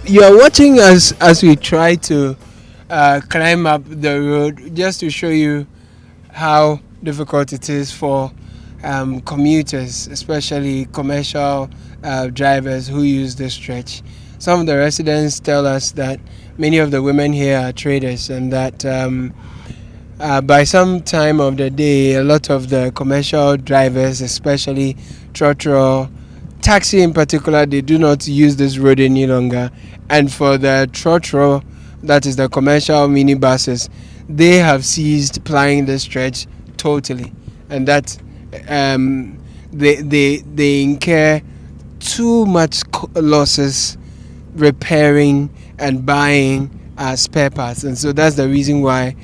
You are watching us as we try to climb up the road, just to show you how difficult it is for commuters, especially commercial drivers who use this stretch. Some of the residents tell us that many of the women here are traders, and that by some time of the day, a lot of the commercial drivers, especially trotro, taxi in particular, they do not use this road any longer. And for the trotro, that is the commercial minibuses, they have ceased plying the stretch totally, and that they incur too much losses repairing and buying spare parts, and so that's the reason why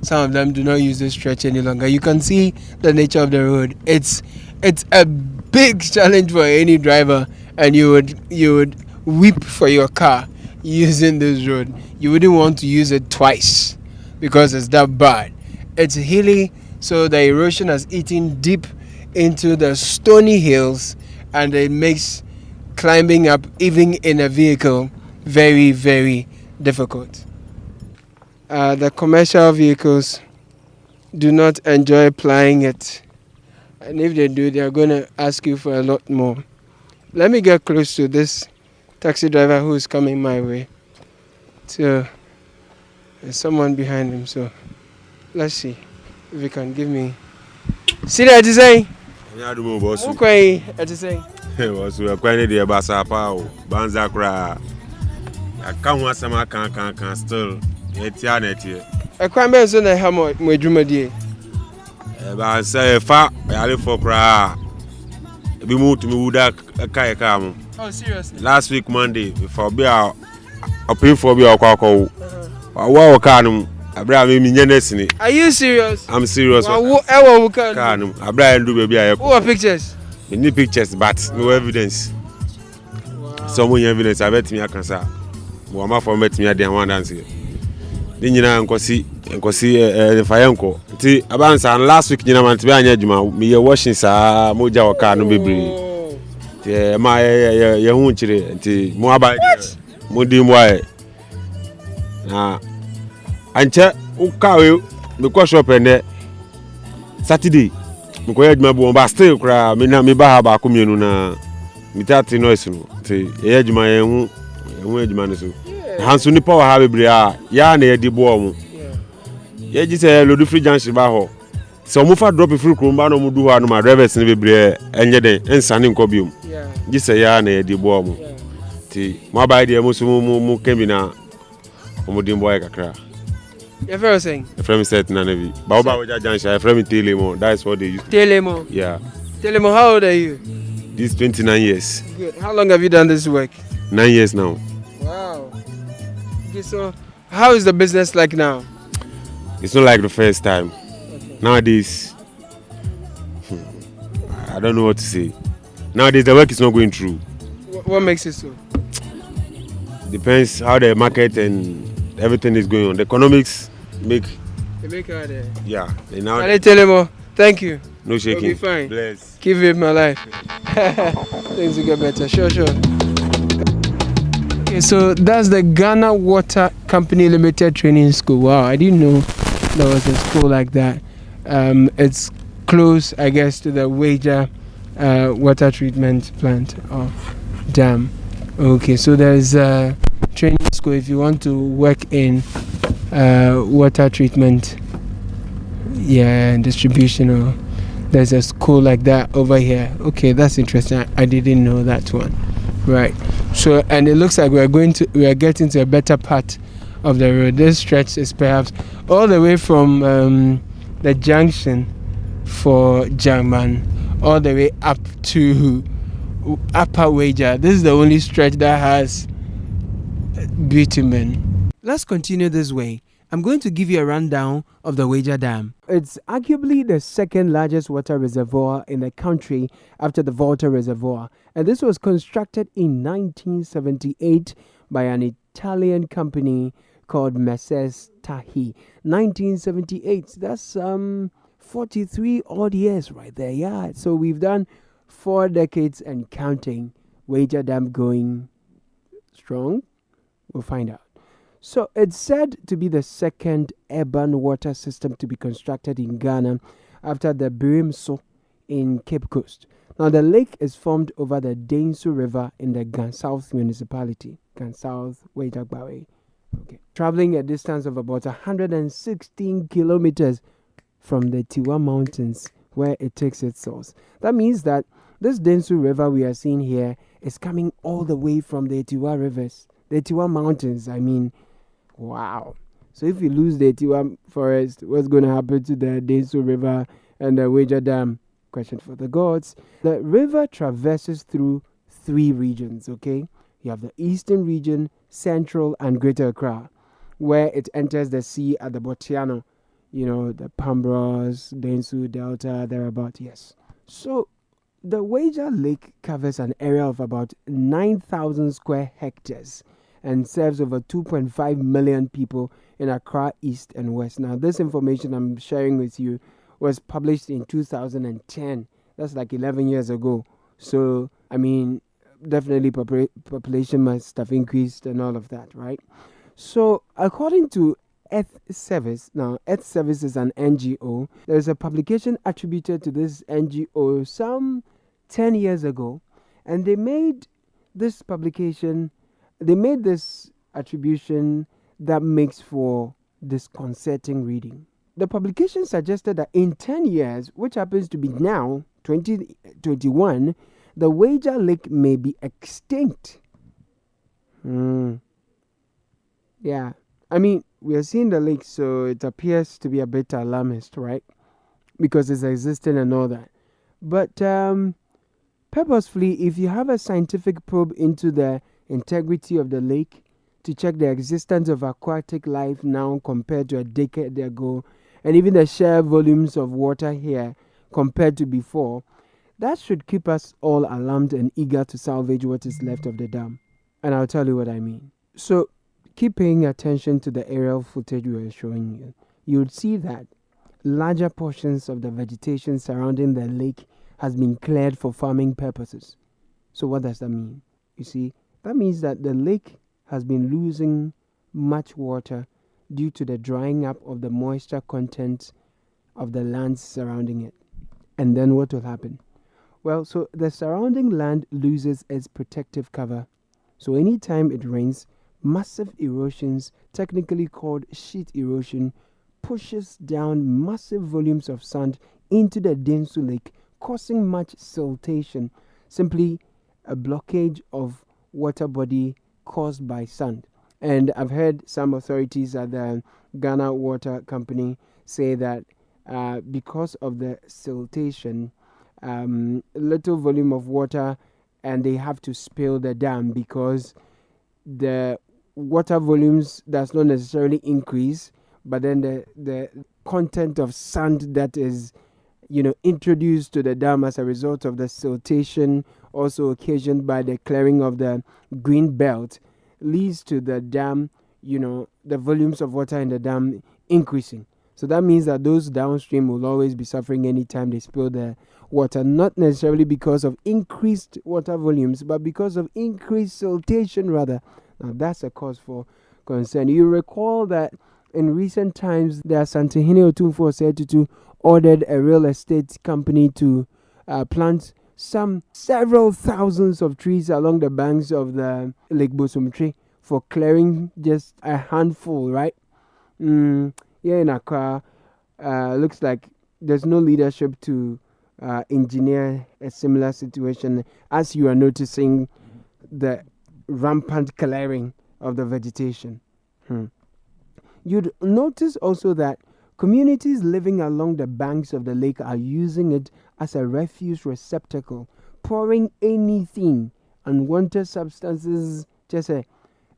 some of them do not use the stretch any longer. You can see the nature of the road. It's a big challenge for any driver, and you would weep for your car using this road. You wouldn't want to use it twice because it's that bad. It's hilly, so the erosion has eaten deep into the stony hills, and it makes climbing up, even in a vehicle, very, very difficult. The commercial vehicles do not enjoy plying it, and if they do, they are going to ask you for a lot more. Let me get close to this taxi driver who is coming my way. So there's someone behind him, so let's see if he can give me. See that you say? Yeah, do boss. Okay, what you say? Was we are quite the basa pao, banza kra. I can't want some can still. Etianet here. I can't be so na hamo mo dwuma die. Ba say fa yale for kra. Bi mu to me wuda kai ka mo. Oh, seriously? Last week Monday, before be a pay for be akwa. Wa ka no abra me nyenesini. Are you serious? I'm serious. Wa ka no abra ndu be bia. Who are pictures? Me need pictures but no evidence. Wow. Some evidence I bet me akansa. Wo ma for met me dey wan dance. Ni nyina nkosi fayenko. Ti abansa last week nyina man ti be anya adwuma. Me ye washing sa moja wo ka no bebre. Yeah, my hu chire nti mo aba mo di mo aye na anche u ka we me ko shop ene Saturday me ko yaduma bo ba still kra me na me ba ha ba ko mienu na me tati noise no nti ye aduma ye hu aduma no so hanso ni power ha bebre a ya na ye di bo mo ye ji se lodu free junction ba ho so mo fa drop free krom ba no mo du ho anu ma drivers ni bebre enye den ensane nko biom ji se ya na ye di bo mo ti mo ba de mo so mo kembi na mo di boy kakra. Your friend was saying? The friend said na nabi ba Weija junction friend Telemo, that's what they use. Telemo? Yeah. Telemo, how old are you? This 29 years. Good. How long have you done this work? 9 years now. Wow. Okay, so how is the business like now? It's not like the first time. Okay. Nowadays, I don't know what to say. Nowadays, the work is not going through. What makes it so? Depends how the market and everything is going on. The economics make. They make out there. Yeah. They now. Telemo, thank you. No shaking. We'll be fine. Bless. Keep it my life. Things will get better. Sure. Okay, so that's the Ghana Water Company Limited Training School. Wow, I didn't know there was a school like that. It's close, I guess, to the Weija water treatment plant or dam. Okay, so there's a training school if you want to work in water treatment, and distribution, or there's a school like that over here. Okay, that's interesting. I didn't know that one. Right. So, and it looks like we are getting to a better part of the road. This stretch is perhaps all the way from the junction for German all the way up to Upper Weija. This is the only stretch that has bitumen. Let's continue this way. I'm going to give you a rundown of the Weija Dam. It's arguably the second largest water reservoir in the country after the Volta Reservoir, and this was constructed in 1978 by an Italian company called Messes Tahi. 1978, that's 43 odd years right there. Yeah, so we've done 4 decades and counting. Weija Dam going strong? We'll find out. So it's said to be the second urban water system to be constructed in Ghana after the Birimso in Cape Coast. Now the lake is formed over the Densu River in the Gansouth municipality. Gansouth, Weija Water. Okay. Traveling a distance of about 116 kilometers from the Tiwa Mountains where it takes its source. That means that this Densu River we are seeing here is coming all the way from the Tiwa rivers, the Tiwa Mountains, I mean. Wow. So if you lose the Tiwa forest, what's going to happen to the Densu River and the Weija Dam? Question for the gods. The river traverses through 3 regions, okay? You have the eastern region, central, and greater Accra, where it enters the sea at the Botiano, you know, the Pambros, Densu, Delta, thereabout, yes. So the Weija Lake covers an area of about 9,000 square hectares and serves over 2.5 million people in Accra East and West. Now, this information I'm sharing with you was published in 2010. That's like 11 years ago. So, I mean, definitely population must have increased and all of that, right? So, according to Earth Service, now Earth Service is an NGO. There's a publication attributed to this NGO some 10 years ago, and they made this publication. They made this attribution that makes for disconcerting reading. The publication suggested that in 10 years, which happens to be now, 2021, the Weija Lake may be extinct. Yeah. I mean, we are seeing the lake, so it appears to be a bit alarmist, right? Because it's existing and all that. But purposefully, if you have a scientific probe into the integrity of the lake to check the existence of aquatic life now compared to a decade ago, and even the sheer volumes of water here compared to before, that should keep us all alarmed and eager to salvage what is left of the dam. And I'll tell you what I mean. So keep paying attention to the aerial footage we are showing you. You'll see that larger portions of the vegetation surrounding the lake has been cleared for farming purposes. So what does that mean? You see, that means that the lake has been losing much water due to the drying up of the moisture content of the lands surrounding it. And then what will happen? Well, so the surrounding land loses its protective cover. So anytime it rains, massive erosions, technically called sheet erosion, pushes down massive volumes of sand into the Densu Lake, causing much siltation, simply a blockage of water body caused by sand. And I've heard some authorities at the Ghana Water Company say that because of the siltation, little volume of water, and they have to spill the dam because the water volumes does not necessarily increase, but then the content of sand that is introduced to the dam as a result of the siltation, also occasioned by the clearing of the green belt, leads to the dam, the volumes of water in the dam increasing. So that means that those downstream will always be suffering anytime they spill the water, not necessarily because of increased water volumes, but because of increased siltation rather. Now that's a cause for concern. You recall that in recent times, the Asantehene Otumfuo Osei-Tutu ordered a real estate company to plant several thousands of trees along the banks of the Lake Bosumtwi for clearing just a handful, right? Here in Accra, looks like there's no leadership to engineer a similar situation. As you are noticing, the rampant clearing of the vegetation. You'd notice also that communities living along the banks of the lake are using it as a refuse receptacle, pouring anything, unwanted substances, just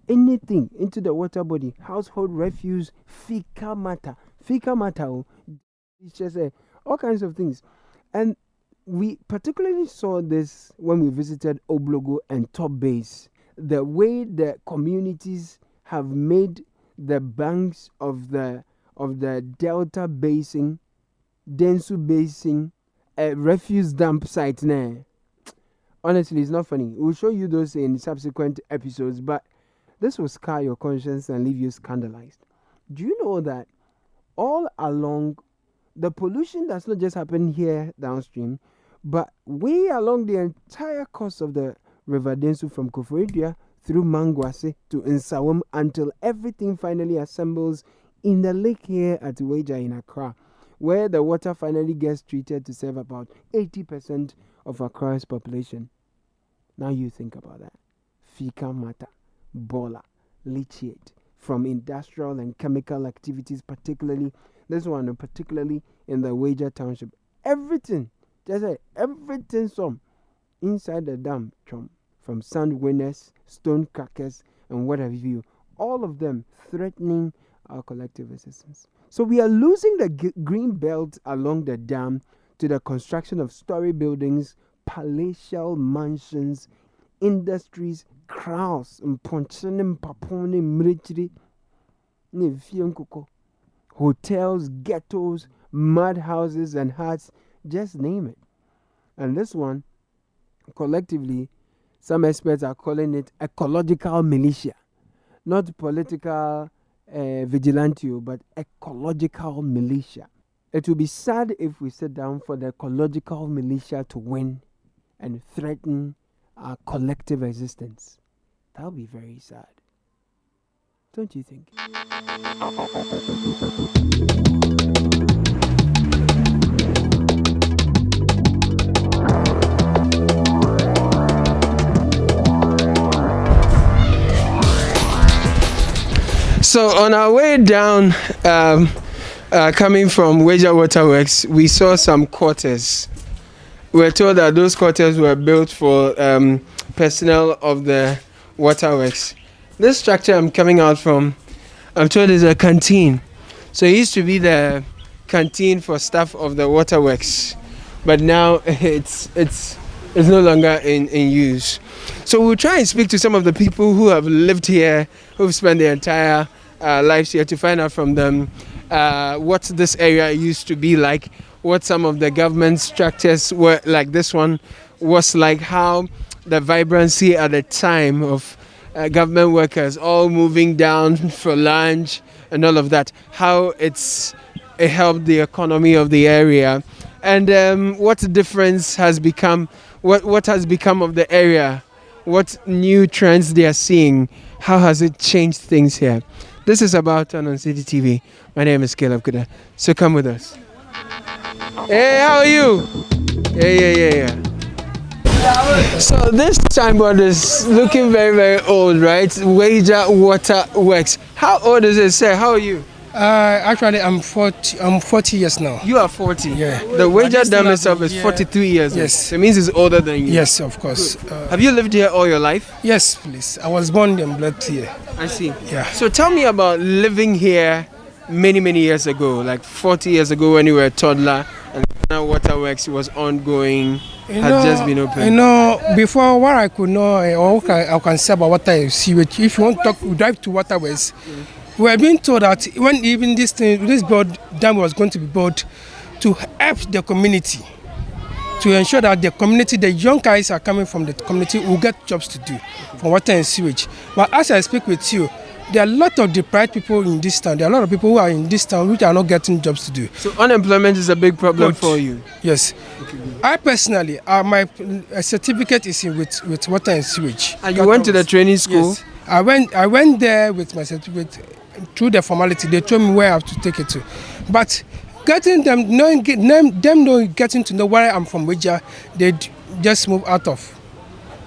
anything into the water body, household refuse, fecal matter, it's just all kinds of things. And we particularly saw this when we visited Oblogo and Top Base, the way the communities have made the banks of the Delta Basin, Densu Basin, a refuse dump site now. Honestly, it's not funny. We'll show you those in subsequent episodes, but this will scar your conscience and leave you scandalized. Do you know that all along, the pollution does not just happen here downstream, but way along the entire course of the River Densu from Koforidua through Mangwase to Nsawam until everything finally assembles in the lake here at Weija in Accra, where the water finally gets treated to serve about 80% of Accra's population. Now you think about that. Fecal matter, bola, leachate from industrial and chemical activities, particularly this one, particularly in the Weija township. Everything, everything inside the dam, from sand winners, stone crackers, and what have you, all of them threatening our collective existence. So we are losing the green belt along the dam to the construction of story buildings, palatial mansions, industries, crowds, hotels, ghettos, mud houses, and huts, just name it. And this one, collectively, some experts are calling it ecological militia. Not political vigilante, but ecological militia. It will be sad if we sit down for the ecological militia to win and threaten our collective existence. That would be very sad. Don't you think? So on our way down, coming from Weija Water Works, we saw some quarters. We were told that those quarters were built for personnel of the waterworks. This structure I'm coming out from, I'm told is a canteen. So it used to be the canteen for staff of the waterworks, but now it's no longer in use. So we'll try and speak to some of the people who have lived here, who've spent their entire lives here, to find out from them what this area used to be like, what some of the government structures were like. This one was like, how the vibrancy at the time of government workers all moving down for lunch and all of that, how it helped the economy of the area, and what difference has become, what has become of the area, what new trends they are seeing, how has it changed things here. This is About Turn on City TV. My name is Caleb Kuda, so come with us. Hey, how are you? Yeah. So this signboard is looking very, very old, right? Weija Water Works. How old is it, sir? How are you? Actually, I'm 40 years now. You are 40? Yeah. The Weija Dam itself is 43 years old. Yes. So it means it's older than you. Yes, of course. Have you lived here all your life? Yes, please. I was born and bred here. I see. Yeah. So tell me about living here many, many years ago, like 40 years ago when you were a toddler, and now Waterworks was ongoing, just been open. Before what I could know, or I can say about water is sewage. If you want to talk, we drive to Waterworks. We were being told that when even this dam was going to be built to help the community, to ensure that the community, the young guys are coming from the community, will get jobs to do for water and sewage. But as I speak with you, there are a lot of deprived people in this town. There are a lot of people who are in this town which are not getting jobs to do. So unemployment is a big problem for you? Yes. Okay. I personally, my certificate is with water and sewage. And you went to the training school? Yes. I went there with my certificate through the formality. They told me where I have to take it to. But getting them, knowing them getting to know where I'm from, Weija, they just move out of.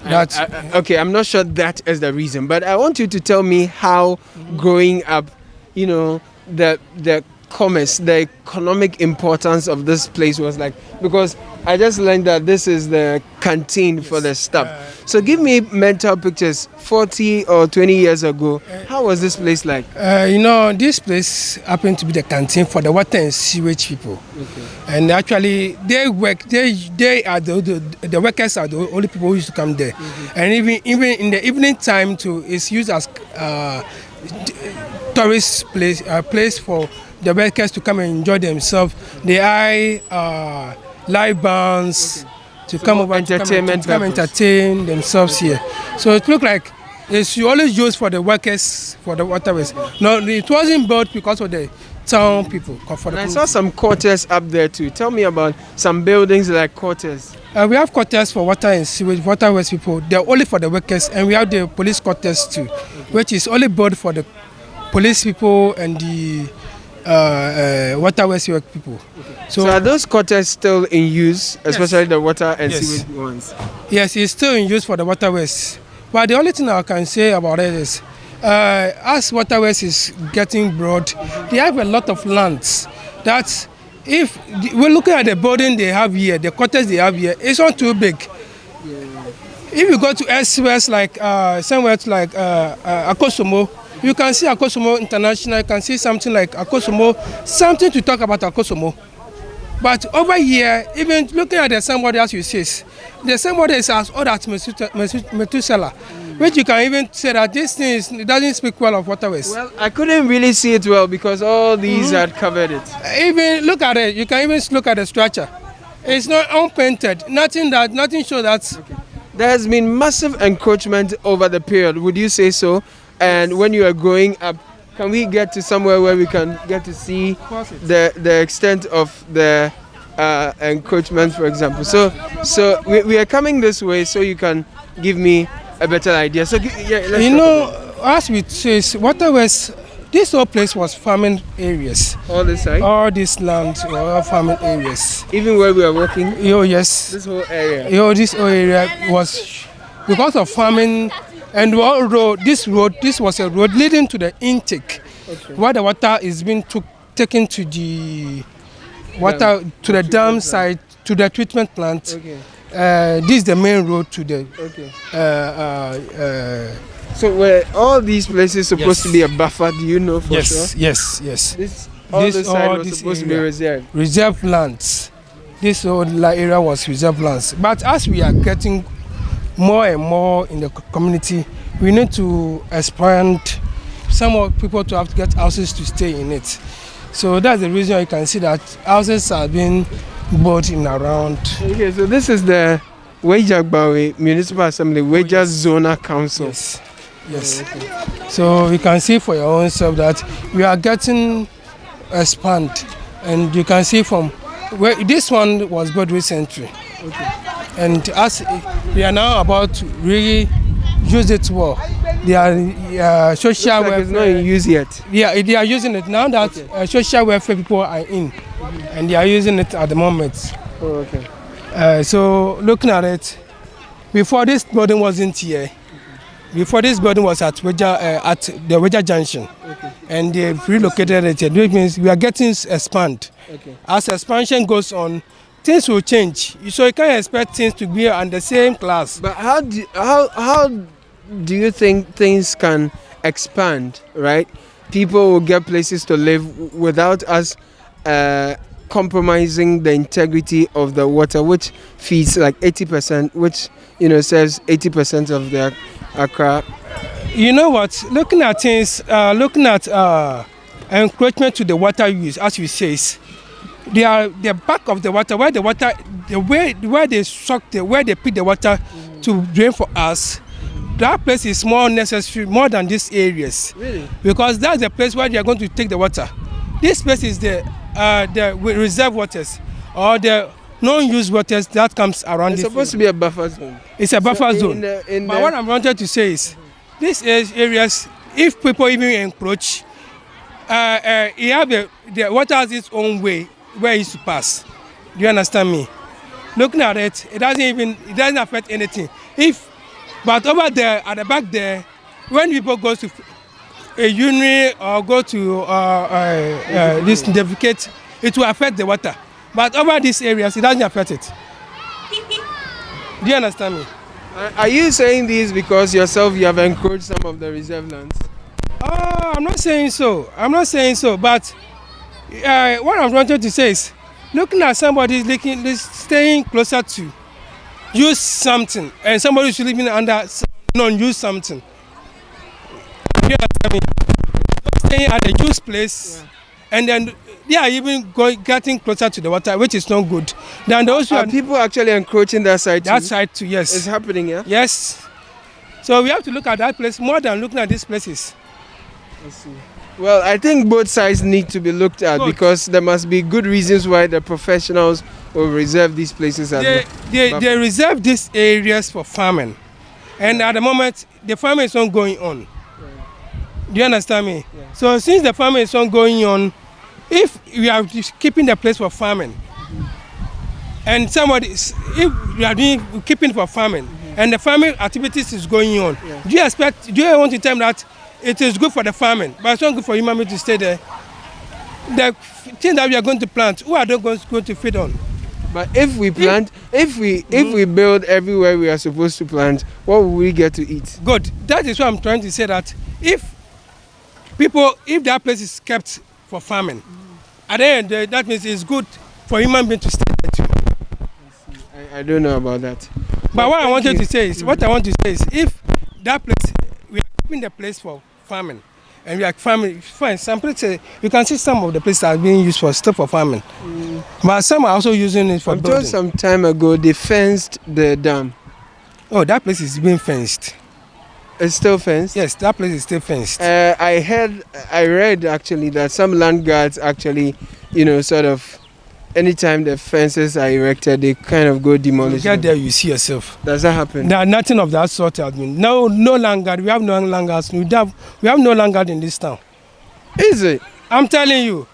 Okay, I'm not sure that is the reason, but I want you to tell me how growing up, the commerce, the economic importance of this place was like, because I just learned that this is the canteen for the staff. So give me mental pictures 40 or 20 years ago. How was this place like? This place happened to be the canteen for the water and sewage people. Okay. And actually, they are the workers are the only people who used to come there. Mm-hmm. And even in the evening time too, it's used as tourist place for the workers to come and enjoy themselves. They are live bands to come over to come entertain themselves here. So it looked like it's always used for the workers, for the waterways. No, it wasn't built because of the town people. I saw some quarters up there too. Tell me about some buildings like quarters. We have quarters for water and sewage, waterways people. They're only for the workers, and we have the police quarters too, which is only built for the police people and the waterways people. Okay. So are those quarters still in use, especially the water and sewage ones? Yes, it's still in use for the waterways. But the only thing I can say about it is, as waterways is getting broad, they have a lot of lands that if we're looking at the building they have here, the quarters they have here, it's not too big. Yeah. If you go to elsewhere, like somewhere like Akosomo, you can see Akosomo International, you can see something like Akosomo, something to talk about Akosomo. But over here, even looking at the same body as you say, the same body is as old as Methuselah, which you can even say that this thing doesn't speak well of waterways. Well, I couldn't really see it well because all these had covered it. Even look at it, you can even look at the structure. It's not unpainted, nothing shows that. Okay. There has been massive encroachment over the period, would you say so? And when you are growing up, can we get to somewhere where we can get to see the extent of the encroachment, for example? So we are coming this way, so you can give me a better idea. So as we say, waterways. This whole place was farming areas. All this side? All this land were farming areas. Even where we are walking? Yes. This whole area? This whole area was because of farming. And this was a road leading to the intake, where the water is being taken to the water to the dam side, to the treatment plant. Okay. This is the main road to the. Okay. So were all these places supposed to be a buffer? Do you know for sure? Yes. This side was supposed to be reserved. Reserved lands. This whole area was reserved lands. But as we are getting more and more in the community, we need to expand some more people to have to get houses to stay in it. So that's the reason you can see that houses are being built in around. Okay, so this is the Weija Municipal Assembly, Weija Zonal Council. Yes. Okay. So you can see for your own self that we are getting expand, and you can see from where this one was built recently. Okay. And as we are now about to really use it well, they are social welfare. It's not in use yet. Yeah, they are using it now that social welfare people are in, and they are using it at the moment. Oh, okay. So looking at it, before this building wasn't here. Before this building was at the Weija Junction, and they relocated it. Which means we are getting expand. Okay. As expansion goes on, things will change. So you can't expect things to be on the same class. But how do you think things can expand? Right, people will get places to live without us compromising the integrity of the water, which feeds like 80%, which serves 80% of the Accra. You know what? Looking at things, encroachment to the water use, as you say, the back of the water, where they suck where they pick the water to drain for us. That place is more necessary, more than these areas. Really? Because that's the place where they are going to take the water. This place is the reserve waters or the non-used waters that comes around. It's supposed to be a buffer zone. It's a buffer zone. But what I wanted to say is, these areas, if people even encroach, you have the water has its own way where it used to pass. Do you understand me? Looking at it, it doesn't affect anything. If But over there, at the back there, when people go to a urinary or go to this defecate, it will affect the water. But over these areas, it doesn't affect it. Do you understand me? Are you saying this because yourself you have encroached some of the reserve lands? I'm not saying so. I'm not saying so. But what I'm trying to say is, looking at somebody staying closer to use something, and somebody who's living under non-use something. You understand me? Staying at a use place, and then they are even getting closer to the water, which is not good. Then those are people actually encroaching that side too? That side too, yes. It's happening, yeah? Yes. So we have to look at that place more than looking at these places. I see. Well, I think both sides need to be looked at because there must be good reasons why the professionals will reserve these places. They reserve these areas for farming. And at the moment, the farming is not going on. Do you understand me? Yeah. So since the farming is not going on, if we are keeping the place for farming, and if we are keeping for farming, and the farming activities is going on, do you want to tell me that it is good for the farming, but it's not good for human beings to stay there? The thing that we are going to plant, who are they going to feed on? But if we plant, if we build everywhere we are supposed to plant, what will we get to eat? Good. That is what I'm trying to say, that if that place is kept for farming, at the end, that means it's good for human beings to stay there too. I don't know about that. But what I want to say is, if that place, we are keeping the place for farming, and we are farming, fine. Some places, you can see some of the places are being used for farming, but some are also using it for building. Until some time ago, they fenced the dam. Oh, that place is being fenced. It's still fenced? Yes, that place is still fenced. I read actually that some land guards actually, sort of, anytime the fences are erected, they kind of go demolish. You get there, you see yourself. Does that happen? No, nothing of that sort has been. No land guard. We have no land guards. We have no land guard in this town. Is it? I'm telling you.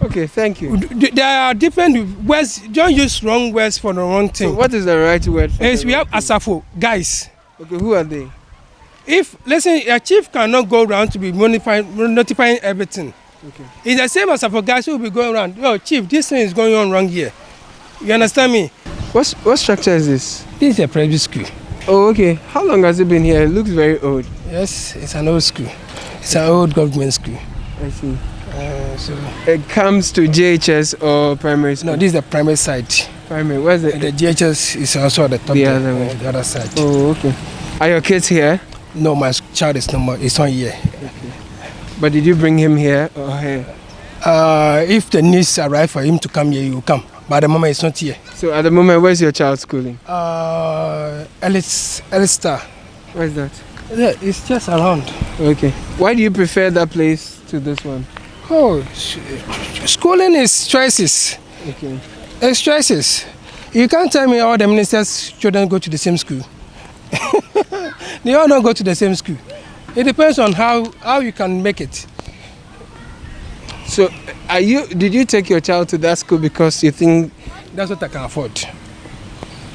Okay, thank you. There are different words. Don't use wrong words for the wrong thing. So what is the right word for we have ASAFO guys. Okay, who are they? If, listen, a chief cannot go around to be notifying everything. Okay. It's the same as for guys who will be going around. Oh, chief, this thing is going on wrong here. You understand me? What structure is this? This is a private school. Oh, okay. How long has it been here? It looks very old. Yes, it's an old school. It's an old government school. I see. So it comes to JHS or primary school? No, this is the primary side. Primary, where's it? The JHS is also at the top, the other side. Oh, okay. Are your kids here? No, my child is not here. Okay. But did you bring him here or here? If the needs arrive for him to come here, he will come. But at the moment, it's not here. So at the moment, where's your child schooling? Ellistar. Where's that? Yeah, it's just around. Okay. Why do you prefer that place to this one? Oh, schooling is choices. Okay. It's choices. You can't tell me all the ministers' children go to the same school. They all don't go to the same school. It depends on how you can make it. So, did you take your child to that school because you think that's what I can afford?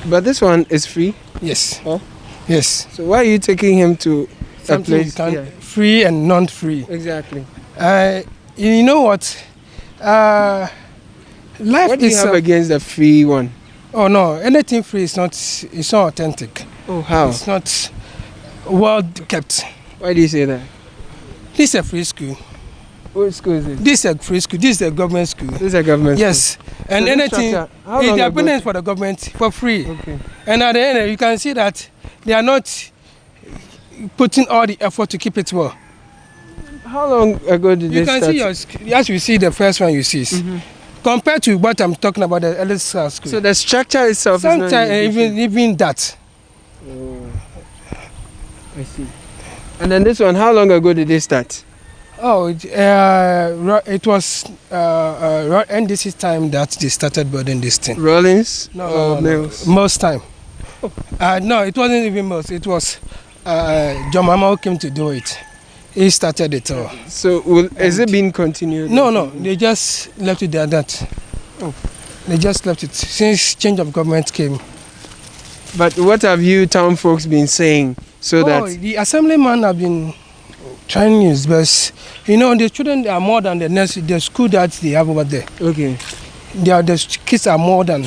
But this one is free? Yes. Huh? Yes. So why are you taking him to something a place free and non-free? Exactly. You know what? Life what do you have against the free one? Oh no, anything free is not authentic. Oh, how? It's not well kept. Why do you say that? This is a free school. What school is it? This is a free school. This is a government school. This is a government yes. school? Yes. And so anything, they are paying for the government for free. Okay. And at the end, you can see that they are not putting all the effort to keep it well. How long ago did they start? You can see, as you see the first one you see. Compared to what I'm talking about, the Ellistar school. So the structure itself sometimes is not even that. Oh, I see. And then this one, how long ago did they start? Oh, it was NDC time that they started building this thing. Rollins? No, Mills? Most time. No, it wasn't even Mills. It was John Mama who came to do it. He started it all. So has it been continued? No, they just left it there. Oh. They just left it since change of government came. But what have you town folks been saying so that the assemblyman have been trying his best. You know, the children are more than the school that they have over there. okay. The kids are more than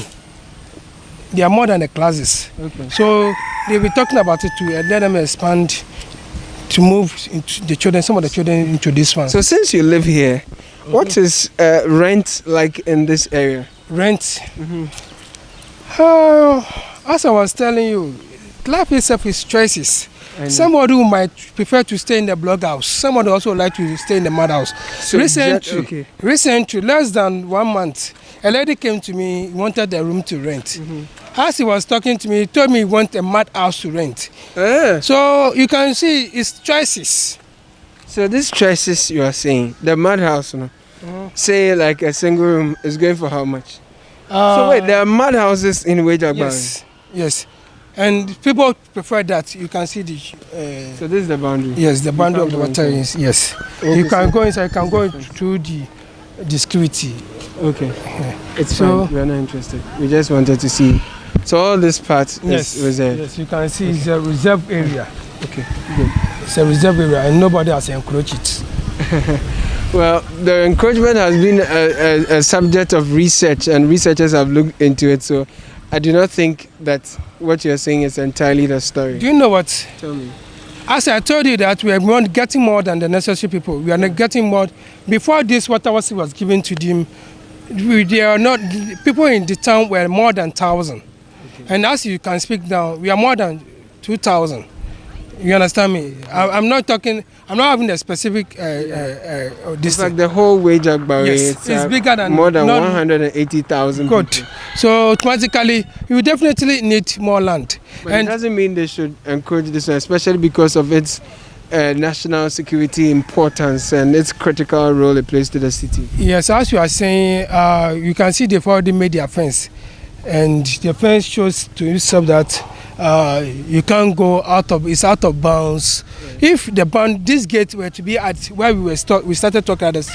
the classes. Okay. So they were talking about it to let them expand to move into some of the children into this one. So since you live here, what is rent like in this area? Rent. As I was telling you, life itself is choices. Somebody who might prefer to stay in the block house. Somebody also like to stay in the mud house. So Recently, less than 1 month, a lady came to me, wanted a room to rent. As he was talking to me, he told me he wants a mud house to rent. So you can see it's choices. So these choices you are saying, the mud house, say like a single room is going for how much? So wait, there are mud houses in Weija Water. Yes. And people prefer that. You can see the. So this is the boundary. Yes, the boundary of the water is yes. Okay, you can go inside. You can go through the security. Okay, it's fine. We are not interested. We just wanted to see. So all this part is reserved. Yes, you can see it's a reserve area. Okay, good. It's a reserve area, and nobody has encroached it. Well, the encroachment has been a subject of research, and researchers have looked into it. So I do not think that what you're saying is entirely the story. Do you know what? Tell me. As I told you that we are not getting more than the necessary people. We are not getting more. Before this water was given to them, there are not people in the town were more than 1,000. Okay. And as you can speak now, we are more than 2,000. You understand me? I'm not talking. I'm not having a specific. It's like the whole Weija Water. Yes, it's bigger than more than 180,000. Good. People. So automatically, you definitely need more land. But it doesn't mean they should encourage this one, especially because of its national security importance and its critical role it plays to the city. Yes, as you are saying, you can see they've already made their fence, and the fence shows to itself that. You can't go out of bounds. Yeah. If this gate were to be at where we started talking at this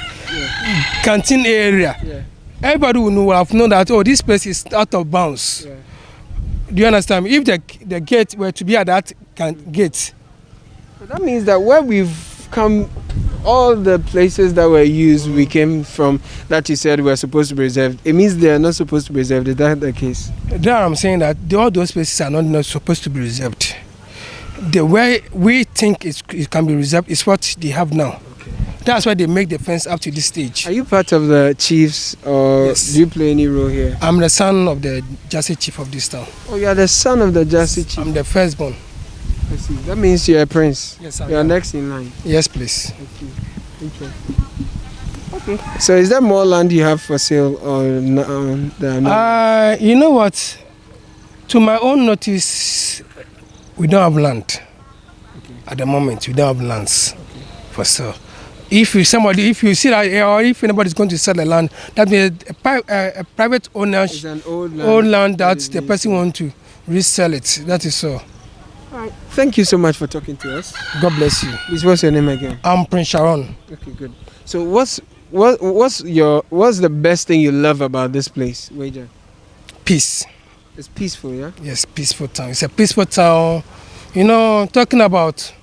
canteen area, everybody would have known that this place is out of bounds. Yeah. Do you understand me? If the gate were to be at that gate, so that means that where we've come, all the places that were used, we came from that you said were supposed to be reserved. It means they are not supposed to be reserved. Is that the case? There I'm saying that all those places are not supposed to be reserved. The way we think it can be reserved is what they have now. Okay. That's why they make the fence up to this stage. Are you part of the chiefs or do you play any role here? I'm the son of the Jassy chief of this town. Oh, you are the son of the Jassy chief? I'm the firstborn. I see. That means you're a prince. Yes, I am. You are next in line. Yes, please. Okay. So is there more land you have for sale or no? You know what? To my own notice, we don't have land. Okay. At the moment, we don't have lands for sale. If you see that, or if anybody is going to sell the land, that means a private owner, it's an old land that the person wants to resell it. That is so. All right. Thank you so much for talking to us. God bless you. Please, what's your name again? I'm Prince Sharon. Okay, good. So what's the best thing you love about this place, Weija? Peace. It's peaceful, yeah? Yes, peaceful town. It's a peaceful town. You know, talking about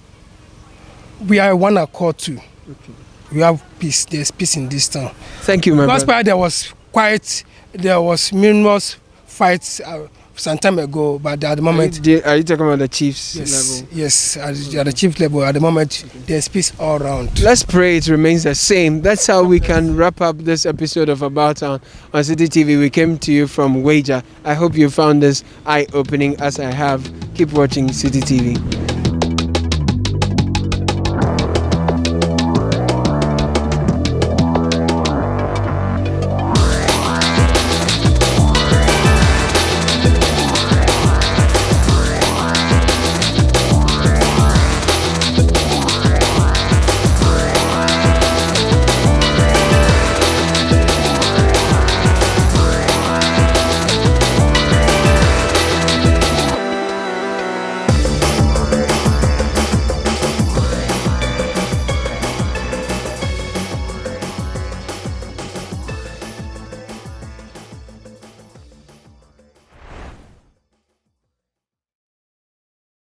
we are one accord too. Okay. We have peace. There's peace in this town. Thank you, my brother. Because there was numerous fights some time ago, but at the moment... Are you talking about the chiefs level? Yes, at the chief level. At the moment, there's peace all around. Let's pray it remains the same. That's how we can wrap up this episode of About Town on City TV. We came to you from Weija. I hope you found this eye-opening as I have. Keep watching City TV.